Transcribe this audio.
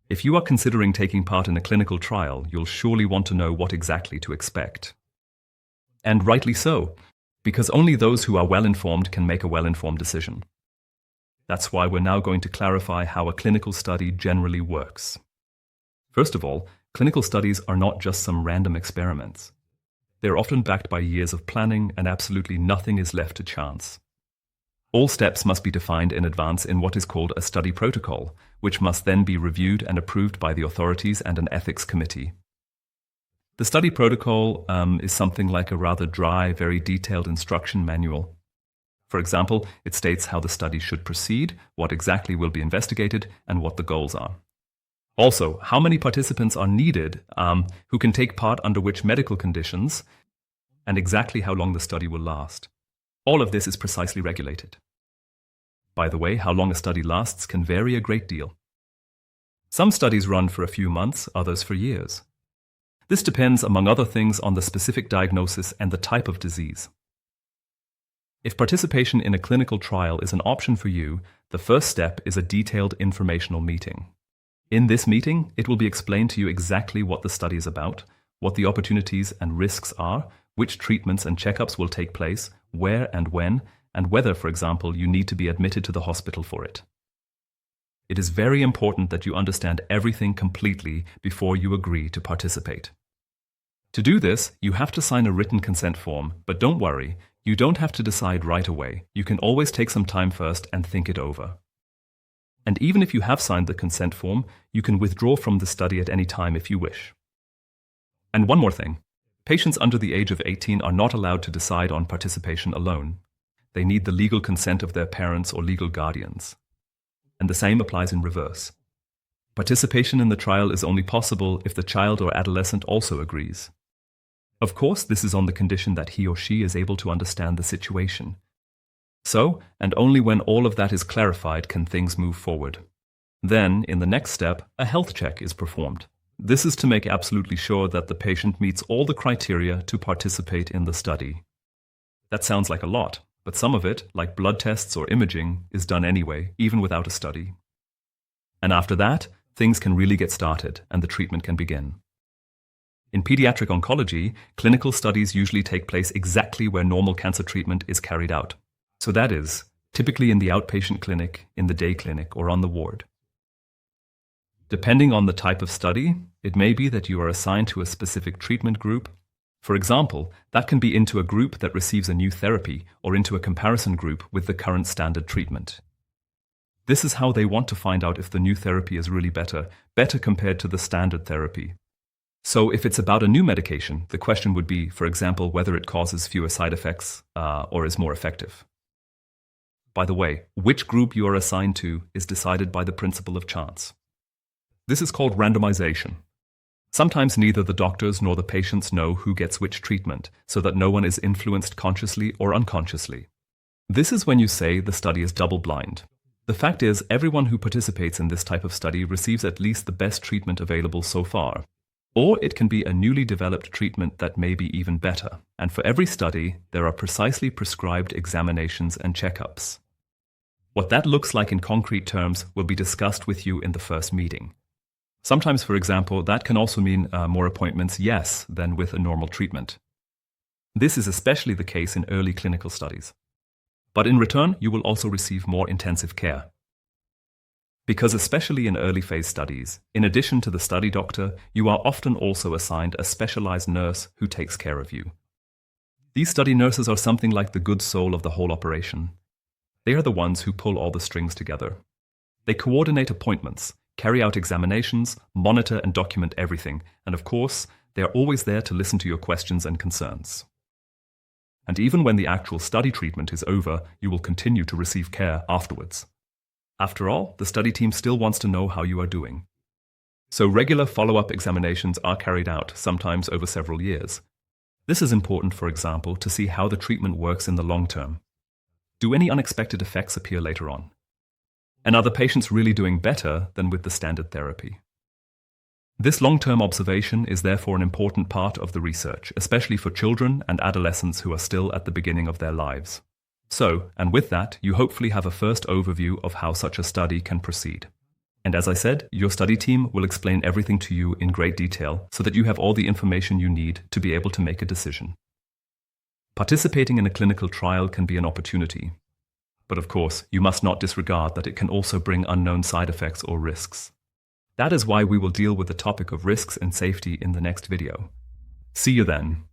If you are considering taking part in a clinical trial, you'll surely want to know what exactly to expect. And rightly so, because only those who are well-informed can make a well-informed decision. That's why we're now going to clarify how a clinical study generally works. First of all, clinical studies are not just some random experiments. They're often backed by years of planning, and absolutely nothing is left to chance. All steps must be defined in advance in what is called a study protocol, which must then be reviewed and approved by the authorities and an ethics committee. The study protocol is something like a rather dry, very detailed instruction manual. For example, it states how the study should proceed, what exactly will be investigated, and what the goals are. Also, how many participants are needed, who can take part under which medical conditions, and exactly how long the study will last. All of this is precisely regulated. By the way, how long a study lasts can vary a great deal. Some studies run for a few months, others for years. This depends, among other things, on the specific diagnosis and the type of disease. If participation in a clinical trial is an option for you, the first step is a detailed informational meeting. In this meeting, it will be explained to you exactly what the study is about, what the opportunities and risks are, which treatments and checkups will take place, where and when, and whether, for example, you need to be admitted to the hospital for it. It is very important that you understand everything completely before you agree to participate. To do this, you have to sign a written consent form, but don't worry, you don't have to decide right away. You can always take some time first and think it over. And even if you have signed the consent form, you can withdraw from the study at any time if you wish. And one more thing. Patients under the age of 18 are not allowed to decide on participation alone. They need the legal consent of their parents or legal guardians. And the same applies in reverse. Participation in the trial is only possible if the child or adolescent also agrees. Of course, this is on the condition that he or she is able to understand the situation. So, and only when all of that is clarified can things move forward. Then, in the next step, a health check is performed. This is to make absolutely sure that the patient meets all the criteria to participate in the study. That sounds like a lot, but some of it, like blood tests or imaging, is done anyway, even without a study. And after that, things can really get started and the treatment can begin. In pediatric oncology, clinical studies usually take place exactly where normal cancer treatment is carried out. So that is, typically in the outpatient clinic, in the day clinic, or on the ward. Depending on the type of study, it may be that you are assigned to a specific treatment group. For example, that can be into a group that receives a new therapy or into a comparison group with the current standard treatment. This is how they want to find out if the new therapy is really better compared to the standard therapy. So if it's about a new medication, the question would be, for example, whether it causes fewer side effects or is more effective. By the way, which group you are assigned to is decided by the principle of chance. This is called randomization. Sometimes neither the doctors nor the patients know who gets which treatment, so that no one is influenced consciously or unconsciously. This is when you say the study is double-blind. The fact is, everyone who participates in this type of study receives at least the best treatment available so far. Or it can be a newly developed treatment that may be even better. And for every study, there are precisely prescribed examinations and checkups. What that looks like in concrete terms will be discussed with you in the first meeting. Sometimes, for example, that can also mean more appointments, yes, than with a normal treatment. This is especially the case in early clinical studies. But in return, you will also receive more intensive care. Because especially in early phase studies, in addition to the study doctor, you are often also assigned a specialized nurse who takes care of you. These study nurses are something like the good soul of the whole operation. They are the ones who pull all the strings together. They coordinate appointments, carry out examinations, monitor and document everything, and of course, they are always there to listen to your questions and concerns. And even when the actual study treatment is over, you will continue to receive care afterwards. After all, the study team still wants to know how you are doing. So regular follow-up examinations are carried out, sometimes over several years. This is important, for example, to see how the treatment works in the long term. Do any unexpected effects appear later on? And are the patients really doing better than with the standard therapy? This long-term observation is therefore an important part of the research, especially for children and adolescents who are still at the beginning of their lives. So, and with that, you hopefully have a first overview of how such a study can proceed. And as I said, your study team will explain everything to you in great detail so that you have all the information you need to be able to make a decision. Participating in a clinical trial can be an opportunity. But of course, you must not disregard that it can also bring unknown side effects or risks. That is why we will deal with the topic of risks and safety in the next video. See you then.